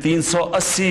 380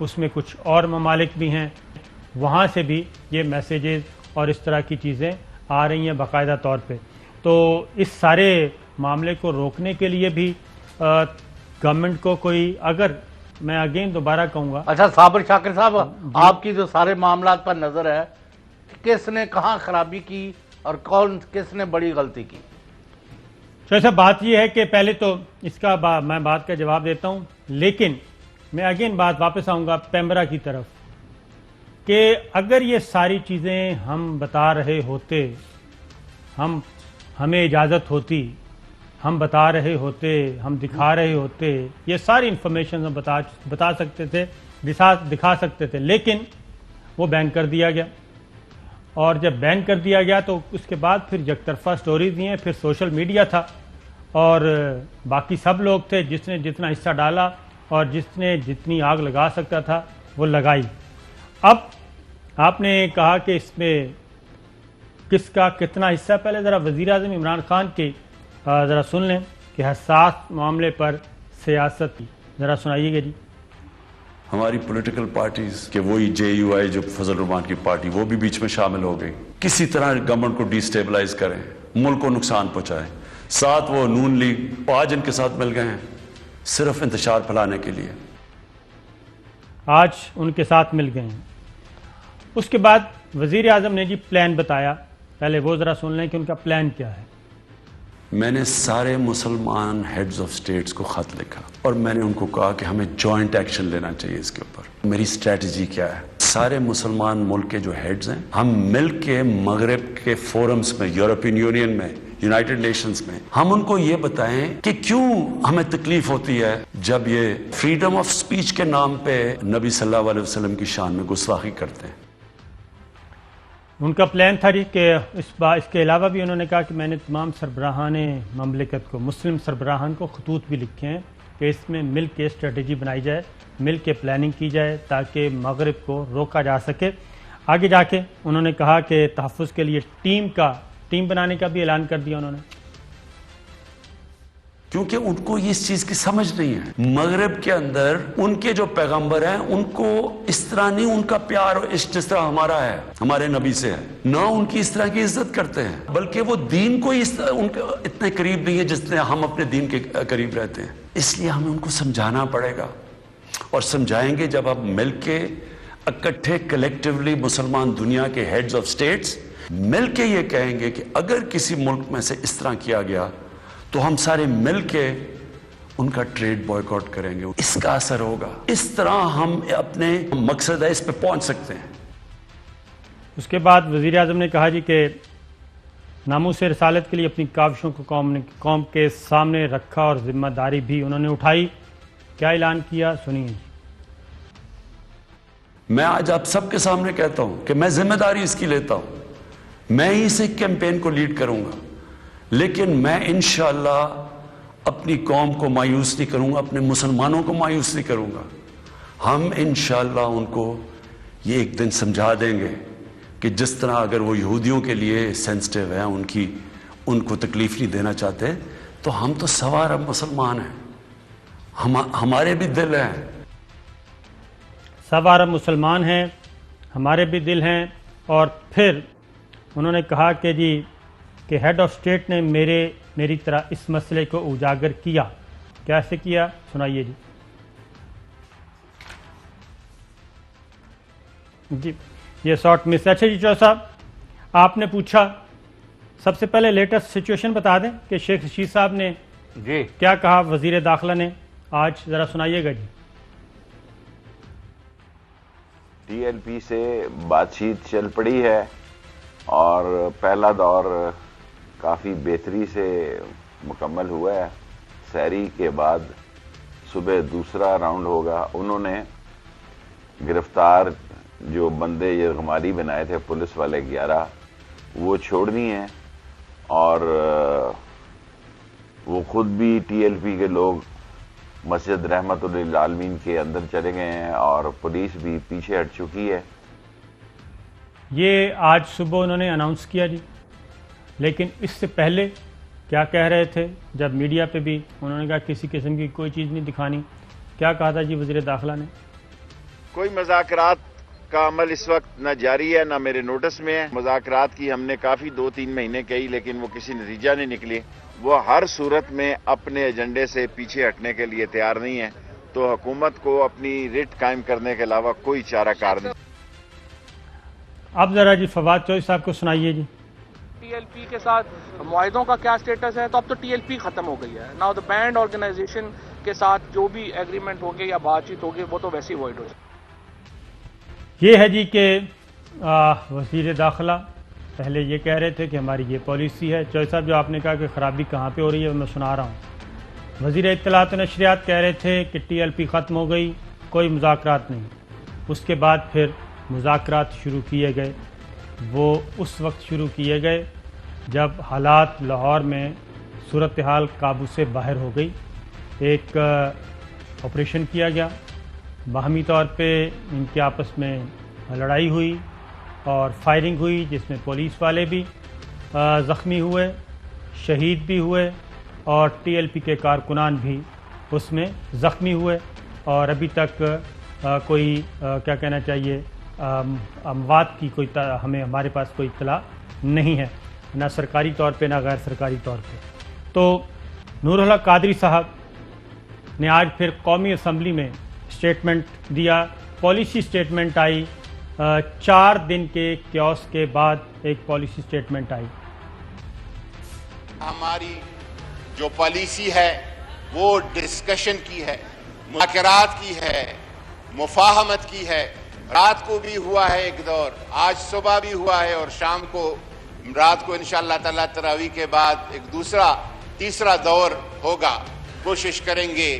اس میں کچھ اور ممالک بھی ہیں، وہاں سے بھی یہ میسیجز اور اس طرح کی چیزیں آ رہی ہیں باقاعدہ طور پہ. تو اس سارے معاملے کو روکنے کے لیے بھی گورنمنٹ کو کوئی، اگر میں اگین دوبارہ کہوں گا. اچھا صابر شاکر صاحب، آپ کی جو سارے معاملات پر نظر ہے، کس نے کہاں خرابی کی اور کس نے بڑی غلطی کی؟ صاحب بات یہ ہے کہ پہلے تو اس کا میں بات کا جواب دیتا ہوں، لیکن میں اگین بات واپس آؤں گا پیمبرا کی طرف کہ اگر یہ ساری چیزیں ہم بتا رہے ہوتے، ہمیں اجازت ہوتی، ہم بتا رہے ہوتے، ہم دکھا رہے ہوتے، یہ ساری انفارمیشن ہم بتا سکتے تھے، دکھا سکتے تھے، لیکن وہ بین کر دیا گیا. اور جب بین کر دیا گیا تو اس کے بعد پھر یک طرفہ سٹوریز دی ہیں، پھر سوشل میڈیا تھا اور باقی سب لوگ تھے جس نے جتنا حصہ ڈالا اور جس نے جتنی آگ لگا سکتا تھا وہ لگائی. اب آپ نے کہا کہ اس میں کس کا کتنا حصہ، پہلے ذرا وزیر اعظم عمران خان کی ذرا سن لیں کہ حساس معاملے پر سیاست کی، ذرا سنائیے گا جی. ہماری پولیٹیکل پارٹیز کہ وہی JUI جو فضل الرحمان کی پارٹی، وہ بھی بیچ میں شامل ہو گئی، کسی طرح گورنمنٹ کو ڈی سٹیبلائز کریں، ملک کو نقصان پہنچائیں. ساتھ وہ نون لیگ آج ان کے ساتھ مل گئے ہیں صرف انتشار پھیلانے کے لیے. آج ان کے ساتھ مل گئے ہیں. اس کے بعد وزیر اعظم نے جی پلان بتایا، پہلے وہ ذرا سن لیں کہ ان کا پلان کیا ہے. میں نے سارے مسلمان ہیڈز آف سٹیٹس کو خط لکھا اور میں نے ان کو کہا کہ ہمیں جوائنٹ ایکشن لینا چاہیے اس کے اوپر. میری اسٹریٹجی کیا ہے؟ سارے مسلمان ملک کے جو ہیڈز ہیں، ہم مل کے مغرب کے فورمز میں، یورپین یونین میں، یونائٹڈ نیشنز میں، ہم ان کو یہ بتائیں کہ کیوں ہمیں تکلیف ہوتی ہے جب یہ فریڈم آف سپیچ کے نام پہ نبی صلی اللہ علیہ وسلم کی شان میں گستاخی کرتے ہیں. ان کا پلان تھا جی کہ اس کے علاوہ بھی انہوں نے کہا کہ میں نے تمام سربراہان مملکت کو، مسلم سربراہان کو خطوط بھی لکھے ہیں کہ اس میں مل کے اسٹریٹجی بنائی جائے، مل کے پلاننگ کی جائے تاکہ مغرب کو روکا جا سکے. آگے جا کے انہوں نے کہا کہ تحفظ کے لیے ٹیم بنانے کا بھی اعلان کر دیا انہوں نے، کیونکہ ان کو اس چیز کی سمجھ نہیں ہے. مغرب کے اندر ان کے جو پیغمبر ہیں ان کو اس طرح نہیں، ان کا پیار جس طرح ہمارا ہے، ہمارے نبی سے ہے، نہ ان کی اس طرح کی عزت کرتے ہیں، بلکہ وہ دین کو ان کے اتنے قریب نہیں ہے جس طرح ہم اپنے دین کے قریب رہتے ہیں. اس لیے ہمیں ان کو سمجھانا پڑے گا، اور سمجھائیں گے جب ہم مل کے اکٹھے کلیکٹیولی مسلمان دنیا کے ہیڈز آف سٹیٹس مل کے یہ کہیں گے کہ اگر کسی ملک میں سے اس طرح کیا گیا تو ہم سارے مل کے ان کا ٹریڈ بوائیکاٹ کریں گے. اس کا اثر ہوگا، اس طرح ہم اپنے مقصد ہے اس پہ پہنچ سکتے ہیں. اس کے بعد وزیر اعظم نے کہا جی کہ ناموس رسالت کے لیے اپنی کاوشوں کو قوم کے سامنے رکھا اور ذمہ داری بھی انہوں نے اٹھائی. کیا اعلان کیا، سنیے. میں آج آپ سب کے سامنے کہتا ہوں کہ میں ذمہ داری اس کی لیتا ہوں، میں ہی اس کیمپین کو لیڈ کروں گا، لیکن میں انشاءاللہ اپنی قوم کو مایوس نہیں کروں گا، اپنے مسلمانوں کو مایوس نہیں کروں گا. ہم انشاءاللہ ان کو یہ ایک دن سمجھا دیں گے کہ جس طرح اگر وہ یہودیوں کے لیے سینسٹیو ہیں، ان کو تکلیف نہیں دینا چاہتے، تو ہم تو سوار مسلمان ہیں، ہمارے بھی دل ہیں. سوار مسلمان ہیں، ہمارے بھی دل ہیں. اور پھر انہوں نے کہا کہ جی کہ ہیڈ آف اسٹیٹ نے میری طرح اس مسئلے کو اجاگر کیا. کیسے کیا، سنائیے جی. جی یہ شارٹ مس. اچھا جی چودھری صاحب، آپ نے پوچھا، سب سے پہلے لیٹسٹ سچویشن بتا دیں کہ شیخ رشید صاحب نے جی کیا کہا وزیر داخلہ نے آج، ذرا سنائیے گا جی. TLP سے بات چیت چل پڑی ہے اور پہلا دور کافی بہتری سے مکمل ہوا ہے. سحری کے بعد صبح دوسرا راؤنڈ ہوگا. انہوں نے گرفتار جو بندے یرغمالی بنائے تھے پولیس والے 11 وہ چھوڑنی ہیں، اور وہ خود بھی TLP کے لوگ مسجد رحمت للعالمین کے اندر چلے گئے ہیں اور پولیس بھی پیچھے ہٹ چکی ہے. یہ آج صبح انہوں نے اناؤنس کیا جی، لیکن اس سے پہلے کیا کہہ رہے تھے جب میڈیا پہ بھی انہوں نے کہا کسی قسم کی کوئی چیز نہیں دکھانی. کیا کہا تھا جی وزیر داخلہ نے؟ کوئی مذاکرات کا عمل اس وقت نہ جاری ہے نہ میرے نوٹس میں ہے. مذاکرات کی ہم نے کافی 2-3 مہینے کہی لیکن وہ کسی نتیجہ نہیں نکلی. وہ ہر صورت میں اپنے ایجنڈے سے پیچھے ہٹنے کے لیے تیار نہیں ہے، تو حکومت کو اپنی رٹ قائم کرنے کے علاوہ کوئی چارہ کار نہیں. اب ذرا جی فواد چوہدری صاحب کو سنائیے جی. ٹی ایل پی کے ساتھ معاہدوں کا کیا سٹیٹس ہے؟ تو اب تو ٹی ایل پی ختم ہو گئی ہے. ناؤ دا بینڈ آرگنائزیشن کے ساتھ جو بھی ایگریمنٹ ہوگی یا بات چیت ہوگی وہ تو ویسے ہی وائڈ ہو جائے. یہ ہے جی کہ وزیر داخلہ پہلے یہ کہہ رہے تھے کہ ہماری یہ پالیسی ہے. چوہدری صاحب جو آپ نے کہا کہ خرابی کہاں پہ ہو رہی ہے میں سنا رہا ہوں. وزیر اطلاعات و نشریات کہہ رہے تھے کہ ٹی ایل پی ختم ہو گئی، کوئی مذاکرات نہیں. اس کے بعد پھر مذاکرات شروع کیے گئے. وہ اس وقت شروع کیے گئے جب حالات لاہور میں صورتحال قابو سے باہر ہو گئی. ایک آپریشن کیا گیا، باہمی طور پہ ان کے آپس میں لڑائی ہوئی اور فائرنگ ہوئی جس میں پولیس والے بھی زخمی ہوئے، شہید بھی ہوئے اور ٹی ایل پی کے کارکنان بھی اس میں زخمی ہوئے. اور ابھی تک کوئی کیا کہنا چاہیے اموات کی کوئی ہمارے پاس کوئی اطلاع نہیں ہے، نہ سرکاری طور پہ نہ غیر سرکاری طور پہ. تو نور الحق قادری صاحب نے آج پھر قومی اسمبلی میں اسٹیٹمنٹ دیا. پالیسی اسٹیٹمنٹ آئی 4 دن کے کیوس کے بعد ایک پالیسی اسٹیٹمنٹ آئی. ہماری جو پالیسی ہے وہ ڈسکشن کی ہے، مذاکرات کی ہے، مفاہمت کی ہے. رات کو بھی ہوا ہے ایک دور، آج صبح بھی ہوا ہے اور شام کو رات کو انشاءاللہ تعالی تراویح کے بعد ایک تیسرا دور ہوگا. کوشش کریں گے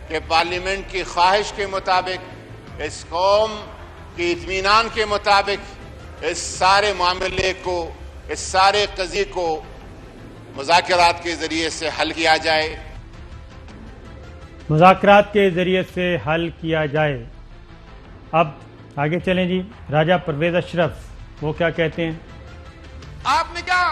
کہ پارلیمنٹ کی خواہش کے مطابق، اس قوم کی اطمینان کے مطابق اس سارے معاملے کو، اس سارے قضیے کو مذاکرات کے ذریعے سے حل کیا جائے. مذاکرات کے ذریعے سے حل کیا جائے. اب آگے چلیں جی. راجہ پرویز اشرف وہ کیا کہتے ہیں؟ آپ نے کیا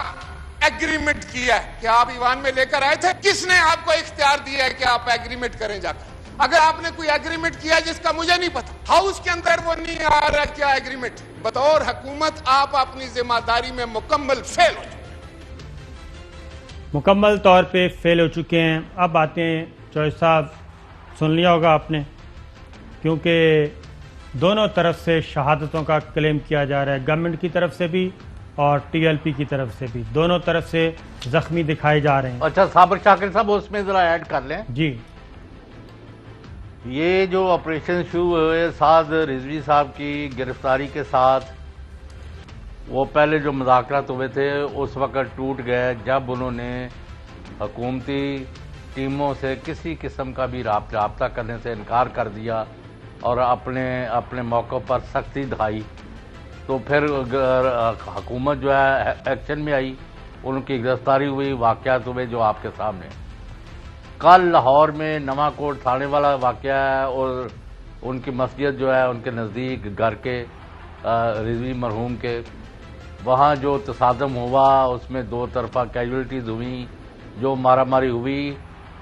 ایگریمنٹ کیا ہے کہ آپ ایوان میں لے کر آئے تھے؟ کس نے آپ کو اختیار دیا ہے کہ آپ ایگریمنٹ کریں جا کر؟ اگر آپ نے کوئی ایگریمنٹ کیا جس کا مجھے نہیں پتا، ہاؤس کے اندر وہ نہیں آ رہا کیا ایگریمنٹ، بطور حکومت آپ اپنی ذمہ داری میں مکمل فیل ہو چکے، مکمل طور پہ فیل ہو چکے ہیں. اب آتے ہیں چوہدری صاحب، سن لیا ہوگا آپ نے، کیونکہ دونوں طرف سے شہادتوں کا کلیم کیا جا رہا ہے، گورنمنٹ کی طرف سے بھی اور ٹی ایل پی کی طرف سے بھی. دونوں طرف سے زخمی دکھائے جا رہے ہیں. اچھا صابر شاکر صاحب اس میں ذرا ایڈ کر لیں. جی یہ جو آپریشن شروع ہوئے سعد رضوی صاحب کی گرفتاری کے ساتھ، وہ پہلے جو مذاکرات ہوئے تھے اس وقت ٹوٹ گئے جب انہوں نے حکومتی ٹیموں سے کسی قسم کا بھی رابطہ کرنے سے انکار کر دیا اور اپنے موقع پر سختی دکھائی. تو پھر حکومت جو ہے ایکشن میں آئی، ان کی گرفتاری ہوئی، واقعات ہوئے جو آپ کے سامنے. کل لاہور میں نواں کوٹ تھانے والا واقعہ ہے اور ان کی مسجد جو ہے ان کے نزدیک گھر کے رضوی مرحوم کے، وہاں جو تصادم ہوا اس میں 2 طرفہ کیجولیٹیز ہوئیں، جو مارا ماری ہوئی.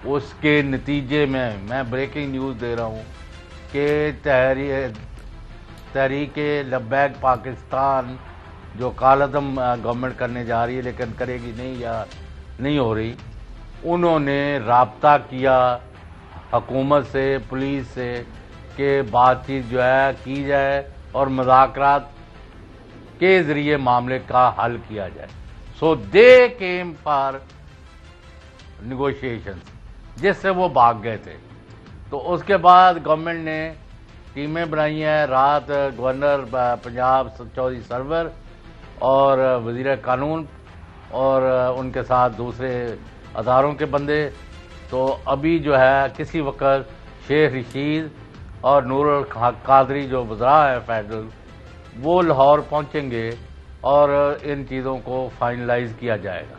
اس کے نتیجے میں بریکنگ نیوز دے رہا ہوں کہ تحریک لبیک پاکستان جو کالعدم گورنمنٹ کرنے جا رہی ہے لیکن کرے گی نہیں یا نہیں ہو رہی، انہوں نے رابطہ کیا حکومت سے، پولیس سے کہ بات چیت جو ہے کی جائے اور مذاکرات کے ذریعے معاملے کا حل کیا جائے. سو دے کیم فار نیگوشیشنز، جس سے وہ بھاگ گئے تھے. تو اس کے بعد گورنمنٹ نے ٹیمیں بنائی ہیں. رات گورنر پنجاب چودھری سرور اور وزیر قانون اور ان کے ساتھ دوسرے اداروں کے بندے. تو ابھی جو ہے کسی وقت شیخ رشید اور نور الحق قادری جو وزراء ہیں فیڈرل، وہ لاہور پہنچیں گے اور ان چیزوں کو فائنلائز کیا جائے گا.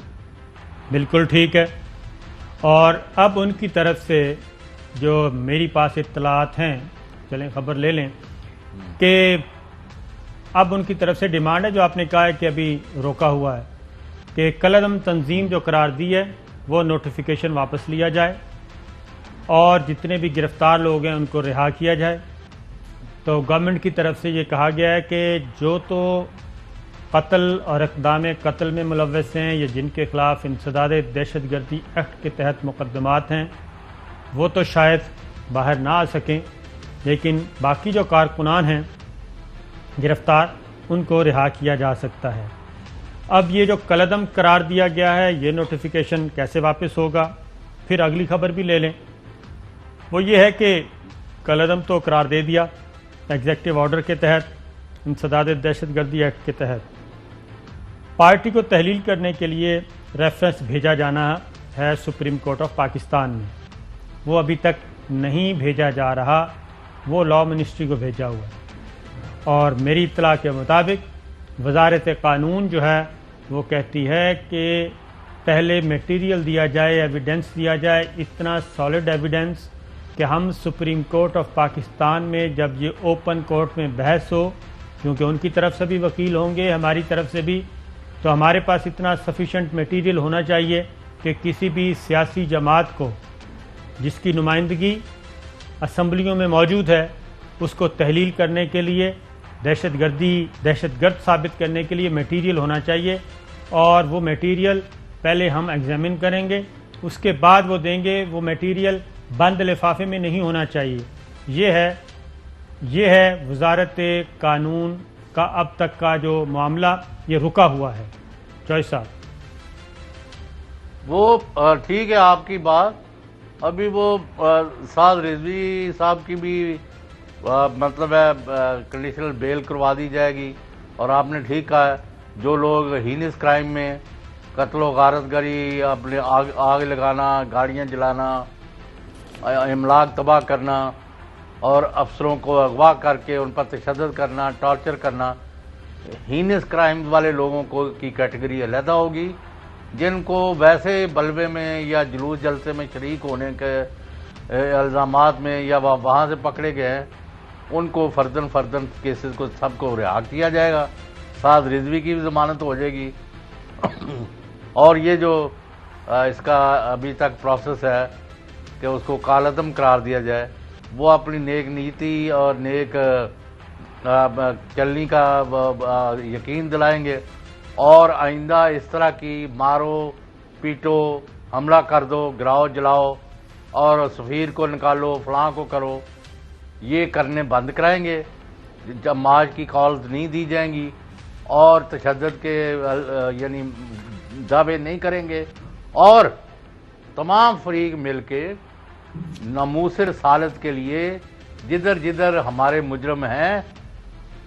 بالکل ٹھیک ہے. اور اب ان کی طرف سے جو میری پاس اطلاعات ہیں، چلیں خبر لے لیں کہ اب ان کی طرف سے ڈیمانڈ ہے جو آپ نے کہا ہے کہ ابھی روکا ہوا ہے کہ کالعدم تنظیم جو قرار دی ہے وہ نوٹیفیکیشن واپس لیا جائے اور جتنے بھی گرفتار لوگ ہیں ان کو رہا کیا جائے. تو گورنمنٹ کی طرف سے یہ کہا گیا ہے کہ جو تو قتل اور اقدام قتل میں ملوث ہیں یا جن کے خلاف انسداد دہشت گردی ایکٹ کے تحت مقدمات ہیں وہ تو شاید باہر نہ آ سکیں، لیکن باقی جو کارکنان ہیں گرفتار ان کو رہا کیا جا سکتا ہے۔ اب یہ جو کالعدم قرار دیا گیا ہے یہ نوٹیفیکیشن کیسے واپس ہوگا؟ پھر اگلی خبر بھی لے لیں، وہ یہ ہے کہ کالعدم تو قرار دے دیا ایگزیکٹو آرڈر کے تحت، انسداد دہشت گردی ایکٹ کے تحت۔ پارٹی کو تحلیل کرنے کے لیے ریفرنس بھیجا جانا ہے سپریم کورٹ آف پاکستان میں، وہ ابھی تک نہیں بھیجا جا رہا، وہ لاء منسٹری کو بھیجا ہوا ہے، اور میری اطلاع کے مطابق وزارت قانون جو ہے وہ کہتی ہے کہ پہلے میٹیریل دیا جائے، ایویڈنس دیا جائے، اتنا سالڈ ایویڈنس کہ ہم سپریم کورٹ آف پاکستان میں جب یہ اوپن کورٹ میں بحث ہو، کیونکہ ان کی طرف سے بھی وکیل ہوں گے، ہماری طرف سے بھی، تو ہمارے پاس اتنا سفیشینٹ میٹیریل ہونا چاہیے کہ کسی بھی سیاسی جماعت کو جس کی نمائندگی اسمبلیوں میں موجود ہے اس کو تحلیل کرنے کے لیے، دہشت گرد ثابت کرنے کے لیے میٹیریل ہونا چاہیے، اور وہ میٹیریل پہلے ہم ایگزامن کریں گے، اس کے بعد وہ دیں گے۔ وہ میٹیریل بند لفافے میں نہیں ہونا چاہیے۔ یہ ہے وزارت قانون کا اب تک کا جو معاملہ یہ رکا ہوا ہے۔ چوہے صاحب، وہ ٹھیک ہے آپ کی بات، ابھی وہ سعد رضوی صاحب کی بھی مطلب ہے کنڈیشنل بیل کروا دی جائے گی، اور آپ نے ٹھیک کہا ہے جو لوگ ہینس کرائم میں قتل و غارت گری، اپنے آگ لگانا، گاڑیاں جلانا، املاک تباہ کرنا اور افسروں کو اغوا کر کے ان پر تشدد کرنا، ٹارچر کرنا، ہینس کرائم والے لوگوں کو کی کیٹیگری علیحدہ ہوگی۔ جن کو ویسے بلوے میں یا جلوس جلسے میں شریک ہونے کے الزامات میں یا وہاں سے پکڑے گئے ہیں ان کو فردن کیسز کو سب کو رہا کیا جائے گا، سعد رضوی کی بھی ضمانت ہو جائے گی۔ اور یہ جو اس کا ابھی تک پروسیس ہے کہ اس کو کالعدم قرار دیا جائے، وہ اپنی نیک نیتی اور نیک چلنی کا یقین دلائیں گے، اور آئندہ اس طرح کی مارو پیٹو، حملہ کر دو، گراؤ جلاؤ اور سفیر کو نکالو، فلاں کو کرو، یہ کرنے بند کرائیں گے۔ جب مارچ کی کالز نہیں دی جائیں گی اور تشدد کے یعنی دعوے نہیں کریں گے، اور تمام فریق مل کے ناموس رسالت کے لیے جدھر جدھر ہمارے مجرم ہیں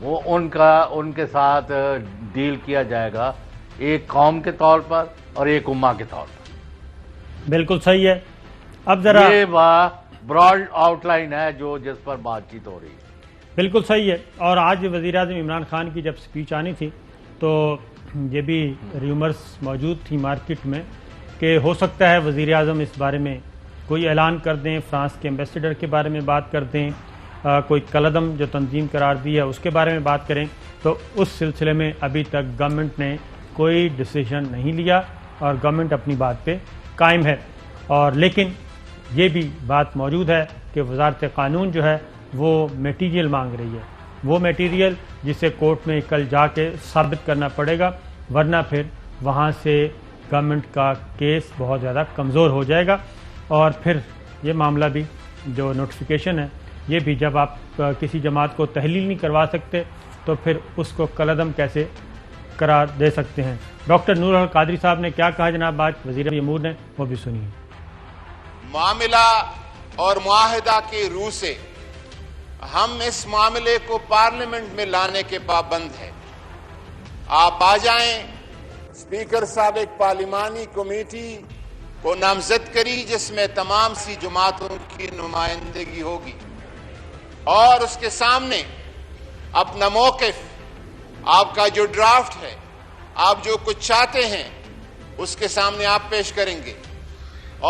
وہ ان کے ساتھ ڈیل کیا جائے گا، ایک قوم کے طور پر اور ایک امہ کے طور پر۔ بالکل صحیح ہے۔ اب ذرا یہ براڈ آؤٹ لائن ہے جس پر بات چیت ہو رہی ہے۔ بالکل صحیح ہے۔ اور آج وزیر اعظم عمران خان کی جب سپیچ آنی تھی تو یہ بھی ریومرز موجود تھی مارکیٹ میں کہ ہو سکتا ہے وزیر اعظم اس بارے میں کوئی اعلان کر دیں، فرانس کے ایمبیسیڈر کے بارے میں بات کر دیں، کوئی کالعدم جو تنظیم قرار دی ہے اس کے بارے میں بات کریں، تو اس سلسلے میں ابھی تک گورنمنٹ نے کوئی ڈیسیژن نہیں لیا اور گورنمنٹ اپنی بات پہ قائم ہے۔ اور لیکن یہ بھی بات موجود ہے کہ وزارت قانون جو ہے وہ میٹیریل مانگ رہی ہے، وہ میٹیریل جسے کورٹ میں کل جا کے ثابت کرنا پڑے گا، ورنہ پھر وہاں سے گورنمنٹ کا کیس بہت زیادہ کمزور ہو جائے گا، اور پھر یہ معاملہ بھی جو نوٹیفیکیشن ہے یہ بھی جب آپ کسی جماعت کو تحلیل نہیں کروا سکتے تو پھر اس کو کالعدم کیسے قرار دے سکتے ہیں۔ ڈاکٹر نور القادری صاحب نے کیا کہا جناب آج وزیر امور نے، وہ بھی سنیے۔ معاملہ اور معاہدہ کی روح سے ہم اس معاملے کو پارلیمنٹ میں لانے کے پابند ہیں۔ آپ آ جائیں، اسپیکر صاحب ایک پارلیمانی کمیٹی کو نامزد کری جس میں تمام سی جماعتوں کی نمائندگی ہوگی، اور اس کے سامنے اپنا موقف، آپ کا جو ڈرافٹ ہے، آپ جو کچھ چاہتے ہیں اس کے سامنے آپ پیش کریں گے،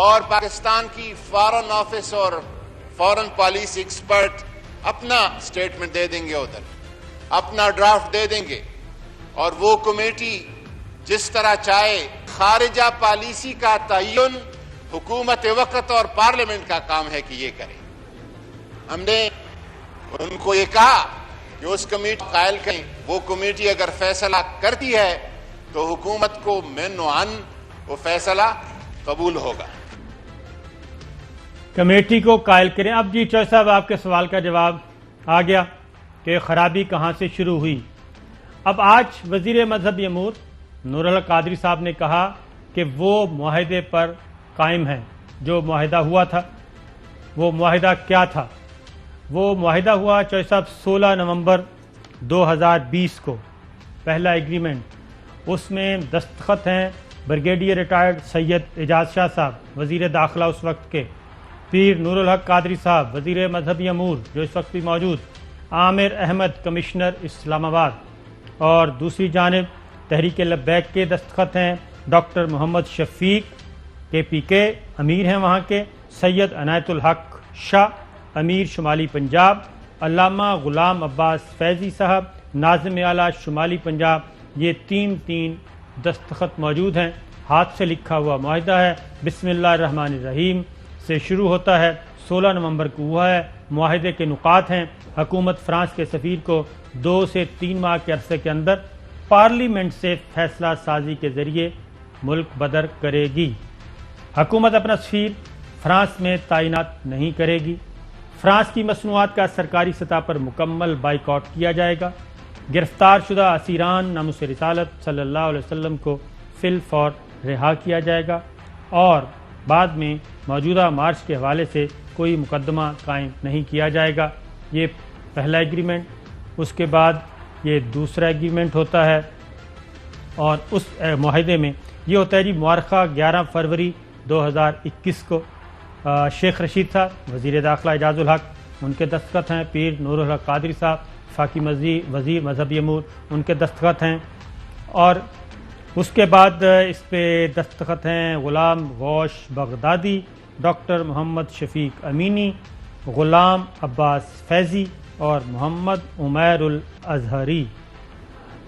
اور پاکستان کی فارن آفس اور فارن پالیسی ایکسپرٹ اپنا سٹیٹمنٹ دے دیں گے، ادھر اپنا ڈرافٹ دے دیں گے، اور وہ کمیٹی جس طرح چاہے خارجہ پالیسی کا تعین حکومت وقت اور پارلیمنٹ کا کام ہے کہ یہ کرے۔ ہم نے ان کو یہ کہا کہ اس کمیٹی قائل کریں. وہ کمیٹی اگر فیصلہ کرتی ہے تو حکومت کو من و عن وہ فیصلہ قبول ہوگا. کمیٹی کو قائل کریں. اب جی چوہدری صاحب آپ کے سوال کا جواب آ گیا کہ خرابی کہاں سے شروع ہوئی. اب آج وزیر مذہبی امور نور الحق قادری صاحب نے کہا کہ وہ معاہدے پر قائم ہیں. جو معاہدہ ہوا تھا وہ معاہدہ کیا تھا؟ وہ معاہدہ ہوا چوہدری صاحب 16 نومبر 2020 کو، پہلا ایگریمنٹ. اس میں دستخط ہیں بریگیڈیئر ریٹائرڈ سید اعجاز شاہ صاحب وزیر داخلہ اس وقت کے، پیر نور الحق قادری صاحب وزیر مذہبی امور جو اس وقت بھی موجود، عامر احمد کمشنر اسلام آباد، اور دوسری جانب تحریک لبیک کے دستخط ہیں ڈاکٹر محمد شفیق KPK امیر ہیں وہاں کے، سید عنایت الحق شاہ امیر شمالی پنجاب، علامہ غلام عباس فیضی صاحب ناظم اعلیٰ شمالی پنجاب. یہ تین دستخط موجود ہیں. ہاتھ سے لکھا ہوا معاہدہ ہے. بسم اللہ الرحمن الرحیم سے شروع ہوتا ہے. 16 نومبر کو ہوا ہے. معاہدے کے نکات ہیں: حکومت فرانس کے سفیر کو 2 سے 3 ماہ کے عرصے کے اندر پارلیمنٹ سے فیصلہ سازی کے ذریعے ملک بدر کرے گی. حکومت اپنا سفیر فرانس میں تعینات نہیں کرے گی. فرانس کی مصنوعات کا سرکاری سطح پر مکمل بائیکاٹ کیا جائے گا. گرفتار شدہ اسیران ناموس رسالت صلی اللہ علیہ وسلم کو فی الفور رہا کیا جائے گا، اور بعد میں موجودہ مارچ کے حوالے سے کوئی مقدمہ قائم نہیں کیا جائے گا. یہ پہلا ایگریمنٹ. اس کے بعد یہ دوسرا ایگریمنٹ ہوتا ہے، اور اس معاہدے میں یہ ہوتا ہے جی مؤرخہ 11 فروری 2021 کو. شیخ رشید صاحب وزیر داخلہ اعجاز الحق ان کے دستخط ہیں، پیر نور الحق قادری صاحب وفاقی وزیر مذہبی امور ان کے دستخط ہیں، اور اس کے بعد اس پہ دستخط ہیں غلام غوث بغدادی، ڈاکٹر محمد شفیق امینی، غلام عباس فیضی اور محمد عمیر الازہری.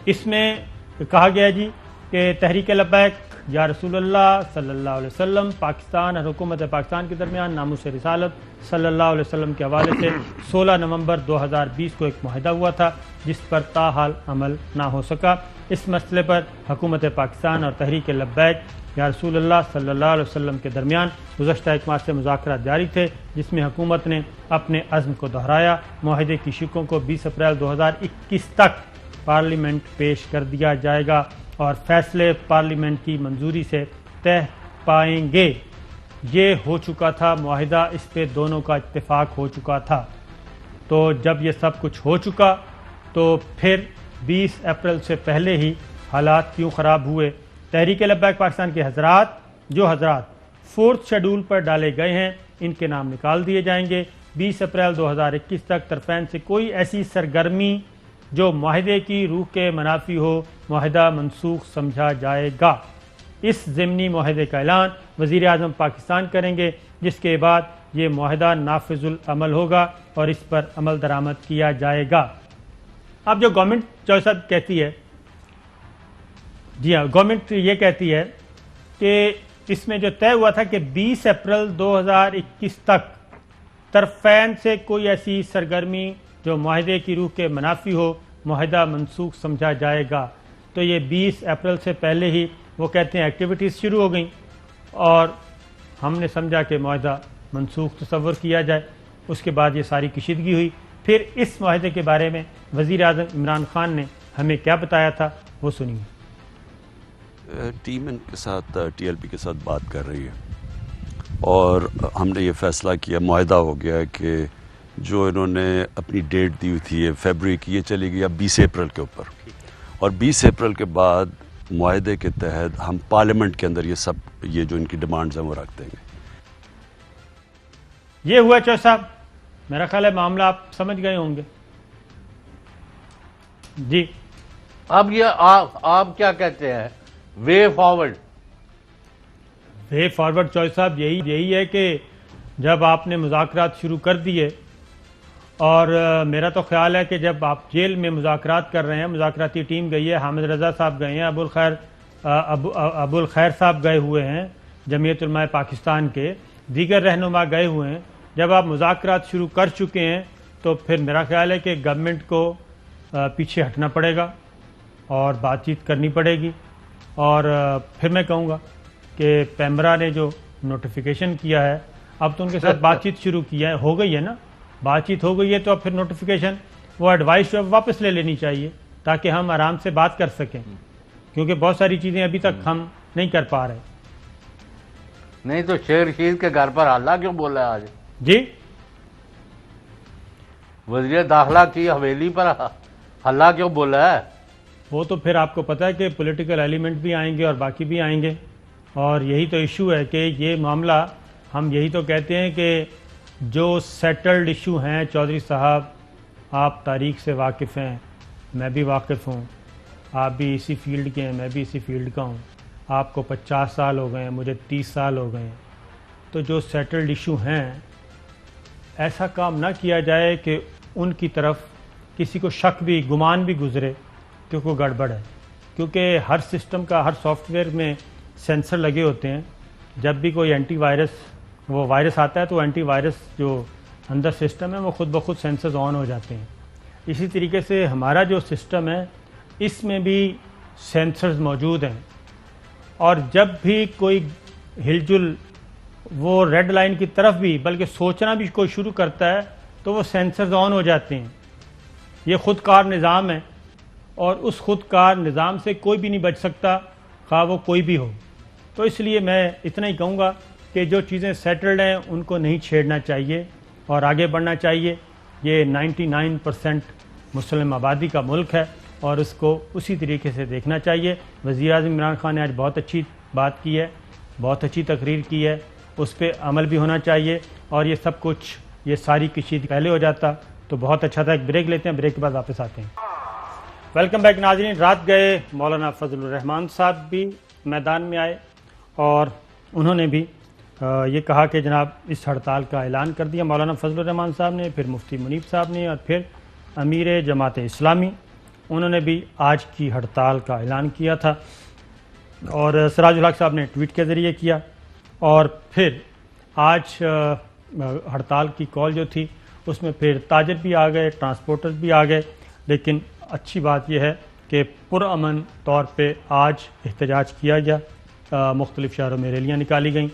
اس میں کہا گیا جی کہ تحریک لبیک یا رسول اللہ صلی اللہ علیہ وسلم پاکستان اور حکومت پاکستان کے درمیان ناموس رسالت صلی اللہ علیہ وسلم کے حوالے سے 16 نومبر 2020 کو ایک معاہدہ ہوا تھا جس پر تاحال عمل نہ ہو سکا. اس مسئلے پر حکومت پاکستان اور تحریک لبیک یا رسول اللہ صلی اللہ علیہ وسلم کے درمیان گزشتہ 1 ماہ سے مذاکرات جاری تھے، جس میں حکومت نے اپنے عزم کو دہرایا. معاہدے کی شقوں کو 20 اپریل 2021 تک پارلیمنٹ پیش کر دیا جائے گا اور فیصلے پارلیمنٹ کی منظوری سے طے پائیں گے. یہ ہو چکا تھا معاہدہ، اس پہ دونوں کا اتفاق ہو چکا تھا. تو جب یہ سب کچھ ہو چکا تو پھر 20 اپریل سے پہلے ہی حالات کیوں خراب ہوئے؟ تحریک لبیک پاکستان کے جو حضرات 4تھ شیڈول پر ڈالے گئے ہیں ان کے نام نکال دیے جائیں گے. 20 اپریل 2021 تک طرفین سے کوئی ایسی سرگرمی جو معاہدے کی روح کے منافی ہو معاہدہ منسوخ سمجھا جائے گا. اس ضمنی معاہدے کا اعلان وزیر اعظم پاکستان کریں گے، جس کے بعد یہ معاہدہ نافذ العمل ہوگا اور اس پر عمل درآمد کیا جائے گا. اب جو گورنمنٹ چوہدری صاحب کہتی ہے، جی ہاں گورنمنٹ یہ کہتی ہے کہ اس میں جو طے ہوا تھا کہ 20 اپریل 2021 تک طرفین سے کوئی ایسی سرگرمی جو معاہدے کی روح کے منافی ہو معاہدہ منسوخ سمجھا جائے گا. تو یہ 20 اپریل سے پہلے ہی وہ کہتے ہیں ایکٹیویٹیز شروع ہو گئیں، اور ہم نے سمجھا کہ معاہدہ منسوخ تصور کیا جائے. اس کے بعد یہ ساری کشیدگی ہوئی. پھر اس معاہدے کے بارے میں وزیر اعظم عمران خان نے ہمیں کیا بتایا تھا وہ سنیے. ٹیم ان کے ساتھ TLP کے ساتھ بات کر رہی ہے اور ہم نے یہ فیصلہ کیا، معاہدہ ہو گیا کہ جو انہوں نے اپنی ڈیٹ دی ہوئی تھی فیبری کی، یہ چلی گئی اب 20 اپریل کے اوپر، اور 20 اپریل کے بعد معاہدے کے تحت ہم پارلیمنٹ کے اندر یہ جو ان کی ڈیمانڈز ہیں وہ رکھ دیں گے. یہ ہوا چوہدری صاحب، میرا خیال ہے معاملہ آپ سمجھ گئے ہوں گے. جی اب یہ آپ کیا کہتے ہیں way forward? Way forward Chaudhry صاحب یہی ہے کہ جب آپ نے مذاکرات شروع کر دیے، اور میرا تو خیال ہے کہ جب آپ جیل میں مذاکرات کر رہے ہیں، مذاکراتی ٹیم گئی ہے، حامد رضا صاحب گئے ہیں، ابو الخیر صاحب گئے ہوئے ہیں، جمعیت علماء پاکستان کے دیگر رہنما گئے ہوئے ہیں. جب آپ مذاکرات شروع کر چکے ہیں تو پھر میرا خیال ہے کہ گورنمنٹ کو پیچھے ہٹنا پڑے گا اور بات چیت کرنی پڑے گی. اور پھر میں کہوں گا کہ پیمرا نے جو نوٹیفیکیشن کیا ہے اب تو ان کے ساتھ بات چیت شروع کیا ہے, ہو گئی ہے نا, بات چیت ہو گئی ہے, تو اب پھر نوٹیفیکیشن وہ ایڈوائس جو ہے واپس لے لینی چاہیے تاکہ ہم آرام سے بات کر سکیں, کیونکہ بہت ساری چیزیں ابھی تک ہم نہیں کر پا رہے. نہیں تو شیر رشید کے گھر پر حلہ کیوں بولا ہے آج؟ جی وزیر داخلہ کی حویلی پر حلہ کیوں بولا ہے؟ وہ تو پھر آپ کو پتہ ہے کہ پولیٹیکل ایلیمنٹ بھی آئیں گے اور باقی بھی آئیں گے, اور یہی تو ایشو ہے کہ یہ معاملہ, ہم یہی تو کہتے ہیں کہ جو سیٹلڈ ایشو ہیں, چودھری صاحب آپ تاریخ سے واقف ہیں, میں بھی واقف ہوں, آپ بھی اسی فیلڈ کے ہیں, میں بھی اسی فیلڈ کا ہوں, آپ کو 50 سال ہو گئے ہیں, مجھے 30 سال ہو گئے ہیں. تو جو سیٹلڈ ایشو ہیں ایسا کام نہ کیا جائے کہ ان کی طرف کسی کو شک بھی, گمان بھی گزرے کہ کوئی گڑبڑ ہے, کیونکہ ہر سسٹم کا, ہر سافٹ ویئر میں سینسر لگے ہوتے ہیں. جب بھی کوئی اینٹی وائرس وہ وائرس آتا ہے تو اینٹی وائرس جو اندر سسٹم ہے وہ خود بخود سینسرز آن ہو جاتے ہیں. اسی طریقے سے ہمارا جو سسٹم ہے اس میں بھی سینسرز موجود ہیں, اور جب بھی کوئی ہل جل وہ ریڈ لائن کی طرف بھی بلکہ سوچنا بھی کوئی شروع کرتا ہے تو وہ سینسرز آن ہو جاتے ہیں. یہ خود کار نظام ہے اور اس خود کار نظام سے کوئی بھی نہیں بچ سکتا, خواہ وہ کوئی بھی ہو. تو اس لیے میں اتنا ہی کہوں گا کہ جو چیزیں سیٹلڈ ہیں ان کو نہیں چھیڑنا چاہیے اور آگے بڑھنا چاہیے. یہ 99% مسلم آبادی کا ملک ہے اور اس کو اسی طریقے سے دیکھنا چاہیے. وزیر اعظم عمران خان نے آج بہت اچھی بات کی ہے, بہت اچھی تقریر کی ہے, اس پہ عمل بھی ہونا چاہیے, اور یہ سب کچھ, یہ ساری کشیدگی پہلے ہو جاتا تو بہت اچھا تھا. ایک بریک لیتے ہیں, بریک کے بعد واپس آتے ہیں. ویلکم بیک ناظرین. رات گئے مولانا فضل الرحمان صاحب بھی میدان میں آئے اور انہوں نے بھی یہ کہا کہ جناب اس ہڑتال کا اعلان کر دیا مولانا فضل الرحمان صاحب نے, پھر مفتی منیب صاحب نے, اور پھر امیر جماعت اسلامی, انہوں نے بھی آج کی ہڑتال کا اعلان کیا تھا, اور سراج الحق صاحب نے ٹویٹ کے ذریعے کیا. اور پھر آج ہڑتال کی کال جو تھی اس میں پھر تاجر بھی آ گئے, ٹرانسپورٹر بھی آ گئے, لیکن اچھی بات یہ ہے کہ پرامن طور پہ آج احتجاج کیا گیا. مختلف شہروں میں ریلیاں نکالی گئیں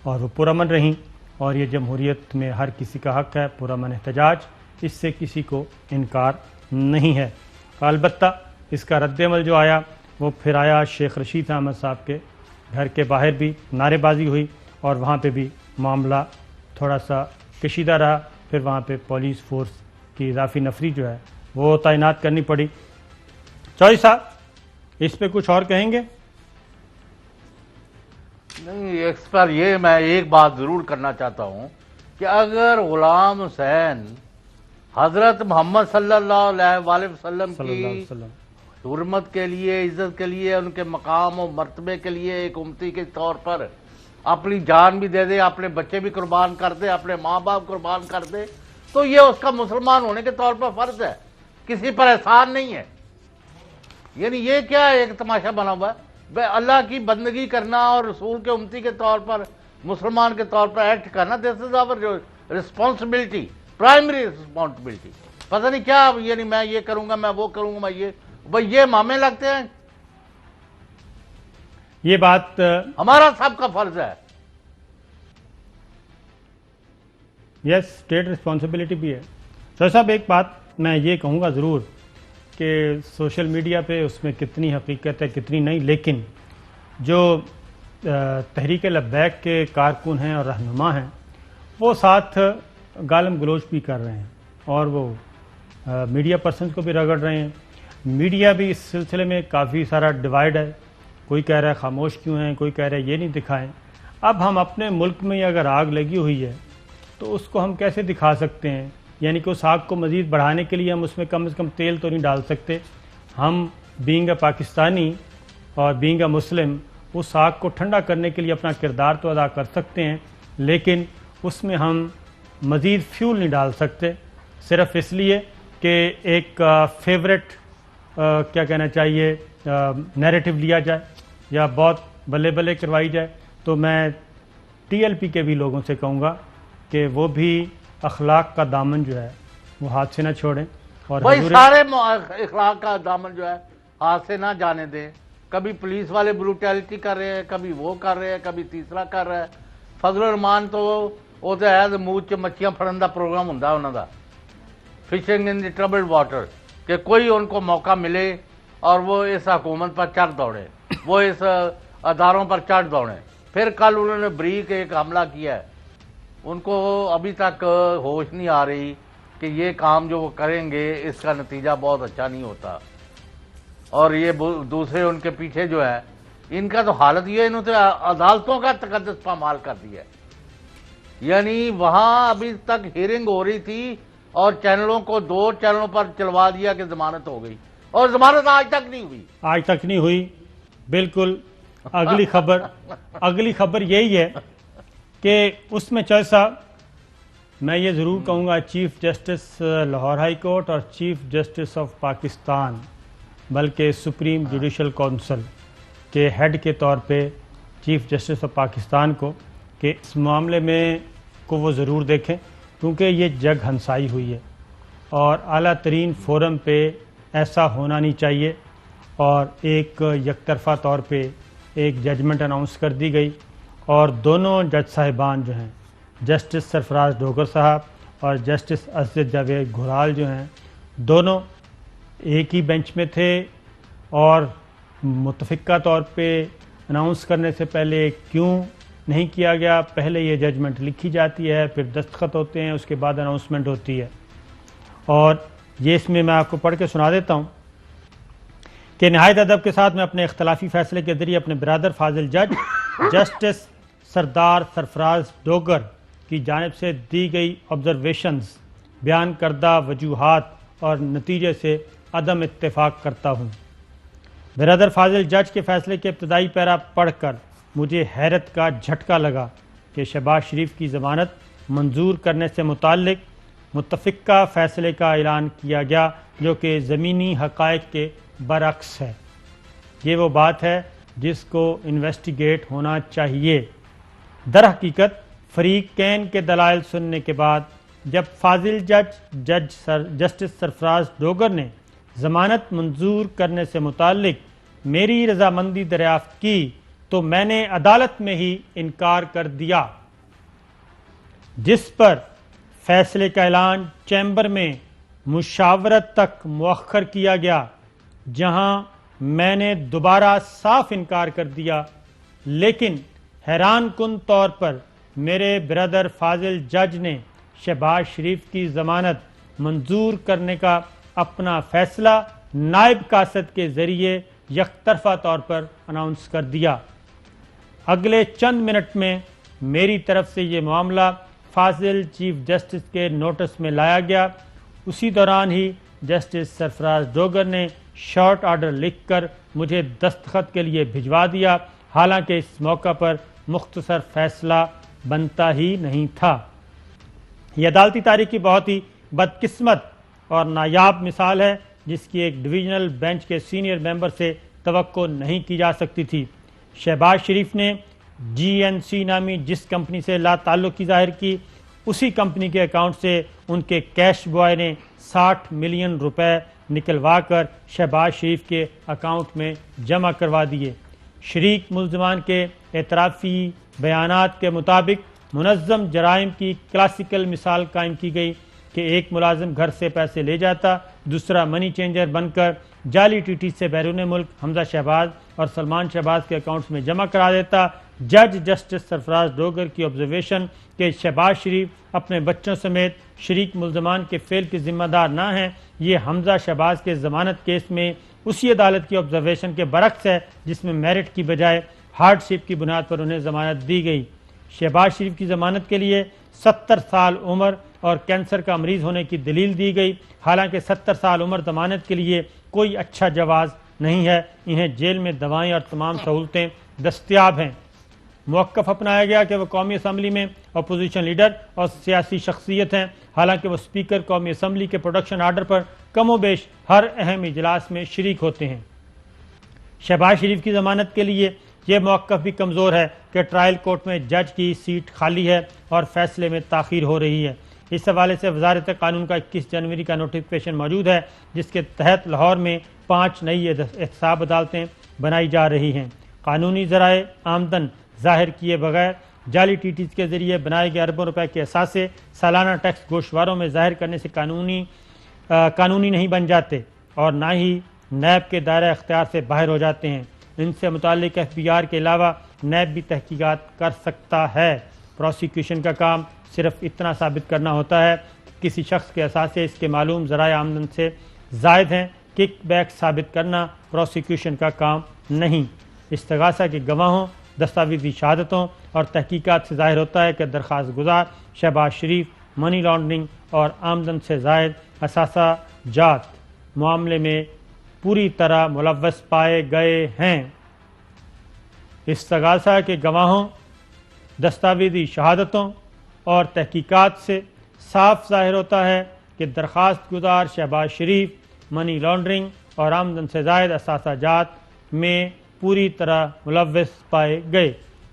اور وہ پرامن رہیں, اور یہ جمہوریت میں ہر کسی کا حق ہے پرامن احتجاج, اس سے کسی کو انکار نہیں ہے. البتہ اس کا رد عمل جو آیا وہ پھر آیا شیخ رشید احمد صاحب کے گھر کے باہر بھی نعرے بازی ہوئی, اور وہاں پہ بھی معاملہ تھوڑا سا کشیدہ رہا. پھر وہاں پہ پولیس فورس کی اضافی نفری جو ہے وہ تعینات کرنی پڑی. چودھری صاحب اس پہ کچھ اور کہیں گے؟ نہیں, اس پر یہ میں ایک بات ضرور کرنا چاہتا ہوں کہ اگر غلام حسین حضرت محمد صلی اللہ علیہ وسلم کی حرمت کے لیے, عزت کے لیے, ان کے مقام و مرتبے کے لیے ایک امتی کے طور پر اپنی جان بھی دے دے, اپنے بچے بھی قربان کر دے, اپنے ماں باپ قربان کر دے, تو یہ اس کا مسلمان ہونے کے طور پر فرض ہے, کسی پر احسان نہیں ہے. یعنی یہ کیا ایک تماشا بنا ہوا ہے؟ اللہ کی بندگی کرنا اور رسول کے امتی کے طور پر, مسلمان کے طور پر ایکٹ کرنا, دس از آور رسپانسبلٹی, پرائمری رسپانسبلٹی. پتہ نہیں کیا, یعنی میں یہ کروں گا, میں وہ کروں گا, میں یہ, بھائی یہ مامے لگتے ہیں. یہ بات ہمارا سب کا فرض ہے. یس, اسٹیٹ رسپانسبلٹی بھی ہے. سر صاحب ایک بات میں یہ کہوں گا ضرور کہ سوشل میڈیا پہ اس میں کتنی حقیقت ہے کتنی نہیں, لیکن جو تحریک لبیک کے کارکن ہیں اور رہنما ہیں وہ ساتھ گالم گلوچ بھی کر رہے ہیں, اور وہ میڈیا پرسنز کو بھی رگڑ رہے ہیں. میڈیا بھی اس سلسلے میں کافی سارا ڈیوائیڈ ہے, کوئی کہہ رہا ہے خاموش کیوں ہیں, کوئی کہہ رہا ہے یہ نہیں دکھائیں. اب ہم اپنے ملک میں اگر آگ لگی ہوئی ہے تو اس کو ہم کیسے دکھا سکتے ہیں؟ یعنی کہ اس آگ کو مزید بڑھانے کے لیے ہم اس میں کم از کم تیل تو نہیں ڈال سکتے. ہم بینگ اے پاکستانی اور بینگ اے مسلم اس آگ کو ٹھنڈا کرنے کے لیے اپنا کردار تو ادا کر سکتے ہیں, لیکن اس میں ہم مزید فیول نہیں ڈال سکتے صرف اس لیے کہ ایک فیوریٹ کیا کہنا چاہیے نیریٹو لیا جائے یا بہت بلے بلے کروائی جائے. تو میں ٹی ایل پی کے بھی لوگوں سے کہوں گا کہ وہ بھی اخلاق کا دامن جو ہے وہ ہاتھ سے نہ چھوڑیں اور بھائی حضور سارے اخلاق کا دامن جو ہے ہاتھ سے نہ جانے دیں. کبھی پولیس والے بروٹیلٹی کر رہے ہیں, کبھی وہ کر رہے ہیں, کبھی تیسرا کر رہا ہے. فضل الرحمان تو وہ تو ہے منہ چ مچھیاں پھڑن دا پروگرام ہوندا انہاں دا, فشنگ ان دی ٹربلڈ واٹر, کہ کوئی ان کو موقع ملے اور وہ اس حکومت پر چڑھ دوڑے, وہ اس اداروں پر چڑھ دوڑے. پھر کل انہوں نے بریک ایک حملہ کیا ہے, ان کو ابھی تک ہوش نہیں آ رہی کہ یہ کام جو وہ کریں گے اس کا نتیجہ بہت اچھا نہیں ہوتا. اور یہ دوسرے ان کے پیچھے جو ہے, ان کا تو حالت یہ ہے, انہوں نے عدالتوں کا تقدس پامال کر دیا ہے. یعنی وہاں ابھی تک ہیرنگ ہو رہی تھی اور چینلوں کو 2 چینلوں پر چلوا دیا کہ ضمانت ہو گئی, اور ضمانت آج تک نہیں ہوئی. آج تک نہیں ہوئی. بالکل. اگلی خبر یہی ہے کہ اس میں چوہدری صاحب, میں یہ ضرور کہوں گا, chief justice Lahore high court اور چیف جسٹس آف پاکستان, بلکہ سپریم جوڈیشل کونسل کے ہیڈ کے طور پہ چیف جسٹس آف پاکستان کو, کہ اس معاملے میں کو وہ ضرور دیکھیں, کیونکہ یہ جگ ہنسائی ہوئی ہے اور اعلیٰ ترین فورم پہ ایسا ہونا نہیں چاہیے. اور ایک یک طرفہ طور پہ ایک ججمنٹ اناؤنس کر دی گئی, اور دونوں جج صاحبان جو ہیں, جسٹس سرفراز ڈوگر صاحب اور جسٹس اسد جاوید گھرال جو ہیں, دونوں ایک ہی بینچ میں تھے, اور متفقہ طور پہ اناؤنس کرنے سے پہلے کیوں نہیں کیا گیا, پہلے یہ ججمنٹ لکھی جاتی ہے, پھر دستخط ہوتے ہیں, اس کے بعد اناؤنسمنٹ ہوتی ہے. اور یہ اس میں آپ کو پڑھ کے سنا دیتا ہوں کہ نہایت ادب کے ساتھ میں اپنے اختلافی فیصلے کے ذریعے اپنے برادر فاضل جج جسٹس سردار سرفراز ڈوگر کی جانب سے دی گئی آبزرویشنز, بیان کردہ وجوہات اور نتیجے سے عدم اتفاق کرتا ہوں. برادر فاضل جج کے فیصلے کے ابتدائی پیرا پڑھ کر مجھے حیرت کا جھٹکا لگا کہ شہباز شریف کی ضمانت منظور کرنے سے متعلق متفقہ فیصلے کا اعلان کیا گیا, جو کہ زمینی حقائق کے برعکس ہے. یہ وہ بات ہے جس کو انویسٹیگیٹ ہونا چاہیے. در حقیقت فریقین کے دلائل سننے کے بعد جب فاضل جسٹس سرفراز ڈوگر نے ضمانت منظور کرنے سے متعلق میری رضامندی دریافت کی تو میں نے عدالت میں ہی انکار کر دیا, جس پر فیصلے کا اعلان چیمبر میں مشاورت تک مؤخر کیا گیا, جہاں میں نے دوبارہ صاف انکار کر دیا. لیکن حیران کن طور پر میرے برادر فاضل جج نے شہباز شریف کی ضمانت منظور کرنے کا اپنا فیصلہ نائب قاصد کے ذریعے یک طرفہ طور پر اناؤنس کر دیا. اگلے چند منٹ میں میری طرف سے یہ معاملہ فاضل چیف جسٹس کے نوٹس میں لایا گیا. اسی دوران ہی جسٹس سرفراز ڈوگر نے شارٹ آرڈر لکھ کر مجھے دستخط کے لیے بھجوا دیا, حالانکہ اس موقع پر مختصر فیصلہ بنتا ہی نہیں تھا. یہ عدالتی تاریخ کی بہت ہی بدقسمت اور نایاب مثال ہے, جس کی ایک ڈویژنل بینچ کے سینئر ممبر سے توقع نہیں کی جا سکتی تھی. شہباز شریف نے جی این سی نامی جس کمپنی سے لا تعلقی ظاہر کی, اسی کمپنی کے اکاؤنٹ سے ان کے کیش بوائے نے 60 ملین روپے نکلوا کر شہباز شریف کے اکاؤنٹ میں جمع کروا دیے. شریک ملزمان کے اعترافی بیانات کے مطابق منظم جرائم کی کلاسیکل مثال قائم کی گئی کہ ایک ملازم گھر سے پیسے لے جاتا, دوسرا منی چینجر بن کر جعلی ٹی ٹی سے بیرون ملک حمزہ شہباز اور سلمان شہباز کے اکاؤنٹس میں جمع کرا دیتا. جج جسٹس سرفراز ڈوگر کی آبزرویشن کہ شہباز شریف اپنے بچوں سمیت شریک ملزمان کے فعل کے ذمہ دار نہ ہیں, یہ حمزہ شہباز کے ضمانت کیس میں اسی عدالت کی آبزرویشن کے برعکس ہے جس میں میرٹ کی بجائے ہارڈ شپ کی بنیاد پر انہیں ضمانت دی گئی. شہباز شریف کی ضمانت کے لیے 70 سال عمر اور کینسر کا مریض ہونے کی دلیل دی گئی, حالانکہ 70 سال عمر ضمانت کے لیے کوئی اچھا جواز نہیں ہے. انہیں جیل میں دوائیں اور تمام سہولتیں دستیاب ہیں. موقف اپنایا گیا کہ وہ قومی اسمبلی میں اپوزیشن لیڈر اور سیاسی شخصیت ہیں, حالانکہ وہ اسپیکر قومی اسمبلی کے پروڈکشن آرڈر پر کم و بیش ہر اہم اجلاس میں شریک ہوتے ہیں. شہباز شریف کی ضمانت کے لیے یہ موقف بھی کمزور ہے کہ ٹرائل کورٹ میں جج کی سیٹ خالی ہے اور فیصلے میں تاخیر ہو رہی ہے. اس حوالے سے وزارت قانون کا 21 جنوری کا نوٹیفیکیشن موجود ہے جس کے تحت لاہور میں 5 نئی احتساب عدالتیں بنائی جا رہی ہیں۔ قانونی ذرائع آمدن ظاہر کیے بغیر جعلی ٹی ٹیز کے ذریعے بنائے گئے اربوں روپے کے اثاثے سالانہ ٹیکس گوشواروں میں ظاہر کرنے سے قانونی نہیں بن جاتے اور نہ ہی نیب کے دائرہ اختیار سے باہر ہو جاتے ہیں۔ ان سے متعلق FBR کے علاوہ نیب بھی تحقیقات کر سکتا ہے۔ پروسیکیوشن کا کام صرف اتنا ثابت کرنا ہوتا ہے کہ کسی شخص کے اثاثے اس کے معلوم ذرائع آمدن سے زائد ہیں۔ کک بیک ثابت کرنا پروسیکیوشن کا کام نہیں۔ استغاثہ کے گواہوں، دستاویزی شہادتوں اور تحقیقات سے ظاہر ہوتا ہے کہ درخواست گزار شہباز شریف منی لانڈرنگ اور آمدن سے زائد اثاثہ جات معاملے میں پوری طرح ملوث پائے گئے ہیں۔ استغاثہ کے گواہوں، دستاویزی شہادتوں اور تحقیقات سے صاف ظاہر ہوتا ہے کہ درخواست گزار شہباز شریف منی لانڈرنگ اور آمدن سے زائد اثاثہ جات میں پوری طرح ملوث پائے گئے۔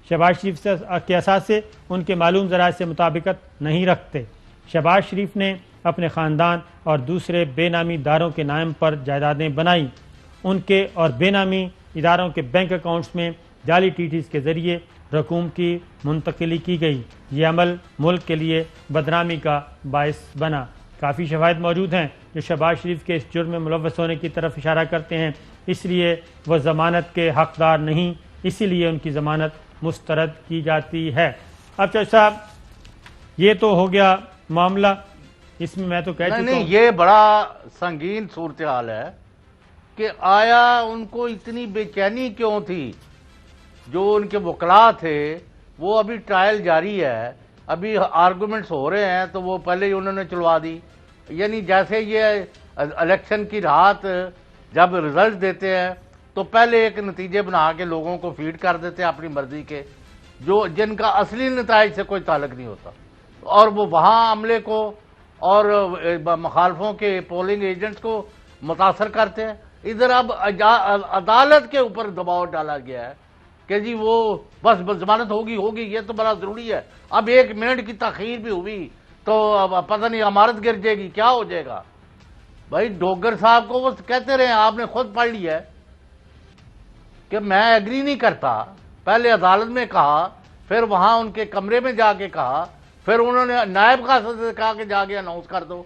شہباز شریف کے اثاثے ان کے معلوم ذرائع سے مطابقت نہیں رکھتے۔ شہباز شریف نے اپنے خاندان اور دوسرے بے نامی اداروں کے نام پر جائیدادیں بنائیں۔ ان کے اور بے نامی اداروں کے بینک اکاؤنٹس میں جعلی ٹی ٹیز کے ذریعے رقوم کی منتقلی کی گئی۔ یہ عمل ملک کے لیے بدنامی کا باعث بنا۔ کافی شواہد موجود ہیں جو شہباز شریف کے اس جرم میں ملوث ہونے کی طرف اشارہ کرتے ہیں، اس لیے وہ ضمانت کے حقدار نہیں، اسی لیے ان کی ضمانت مسترد کی جاتی ہے۔ اب چوہدری صاحب یہ تو ہو گیا معاملہ، اس میں تو کہہ چکا ہوں نہیں، یہ بڑا سنگین صورتحال ہے کہ آیا ان کو اتنی بے چینی کیوں تھی؟ جو ان کے وکلاء تھے وہ ابھی ٹرائل جاری ہے، ابھی آرگومنٹس ہو رہے ہیں تو وہ پہلے ہی انہوں نے چلوا دی۔ یعنی جیسے یہ الیکشن کی رات جب رزلٹ دیتے ہیں تو پہلے ایک نتیجے بنا کے لوگوں کو فیڈ کر دیتے ہیں اپنی مرضی کے، جن کا اصلی نتائج سے کوئی تعلق نہیں ہوتا، اور وہ وہاں عملے کو اور مخالفوں کے پولنگ ایجنٹس کو متاثر کرتے ہیں۔ ادھر اب عدالت کے اوپر دباؤ ڈالا گیا ہے کہ جی وہ بس ضمانت ہوگی، یہ تو بڑا ضروری ہے۔ اب 1 منٹ کی تاخیر بھی ہوئی تو اب پتہ نہیں عمارت گر جائے گی، کیا ہو جائے گا۔ بھائی ڈوگر صاحب کو وہ کہتے رہے، آپ نے خود پڑھ لیا ہے کہ میں ایگری نہیں کرتا، پہلے عدالت میں کہا، پھر وہاں ان کے کمرے میں جا کے کہا، پھر انہوں نے نائب قاضی سے کہا کہ جا کے اناؤنس کر دو۔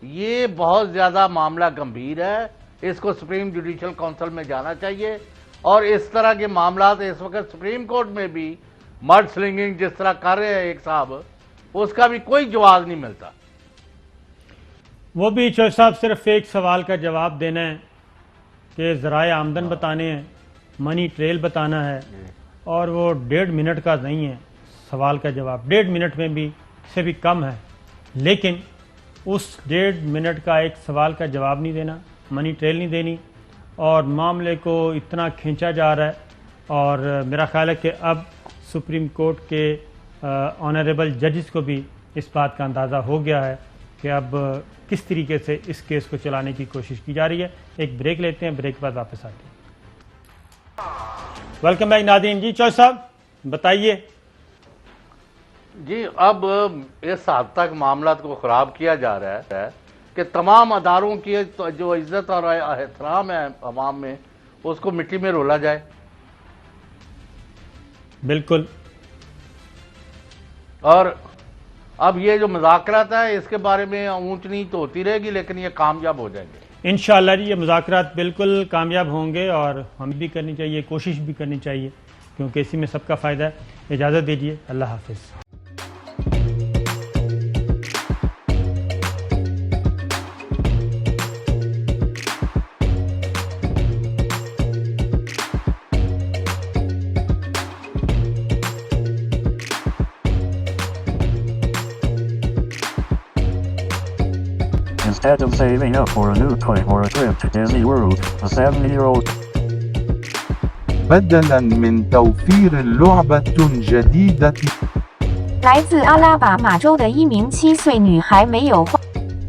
یہ بہت زیادہ معاملہ گمبھیر ہے، اس کو سپریم جوڈیشل کونسل میں جانا چاہیے، اور اس طرح کے معاملات اس وقت سپریم کورٹ میں بھی مڈ سلنگنگ جس طرح کر رہے ہیں ایک صاحب، اس کا بھی کوئی جواز نہیں ملتا۔ وہ بھی چوہدری صاحب صرف ایک سوال کا جواب دینا ہے کہ ذرائع آمدن بتانے ہیں، منی ٹریل بتانا ہے، اور وہ 1.5 منٹ کا نہیں ہے سوال کا جواب، 1.5 منٹ میں بھی سے بھی کم ہے، لیکن اس 1.5 منٹ کا ایک سوال کا جواب نہیں دینا، منی ٹریل نہیں دینی، اور معاملے کو اتنا کھینچا جا رہا ہے۔ اور میرا خیال ہے کہ اب سپریم کورٹ کے آنریبل ججز کو بھی اس بات کا اندازہ ہو گیا ہے کہ اب کس طریقے سے اس کیس کو چلانے کی کوشش کی جا رہی ہے۔ ایک بریک لیتے ہیں، بریک بعد واپس آتے ہیں۔ ویلکم بیک ناظرین۔ جی چوہدری صاحب بتائیے۔ جی اب اس حد تک معاملات کو خراب کیا جا رہا ہے کہ تمام اداروں کی جو عزت اور احترام ہے عوام میں، اس کو مٹی میں رولا جائے۔ بالکل۔ اور اب یہ جو مذاکرات ہیں اس کے بارے میں اونچ نیچ تو ہوتی رہے گی، لیکن یہ کامیاب ہو جائیں گے انشاءاللہ۔ جی یہ مذاکرات بالکل کامیاب ہوں گے، اور ہمیں بھی کرنی چاہیے، کوشش بھی کرنی چاہیے، کیونکہ اسی میں سب کا فائدہ ہے۔ اجازت دیجیے، اللہ حافظ۔ Instead of saving up for a new toy or a trip to Disney World, a 7-year-old بدلاً من توفير لعبة جديدة 来自阿拉巴马州的一名7岁女孩没有花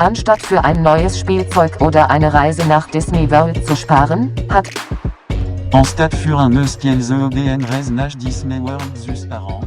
Anstatt für ein neues Spielzeug oder eine Reise nach Disney World zu sparen, hat En stade für eines Kielze ODN Resnach Disney World Zus par an.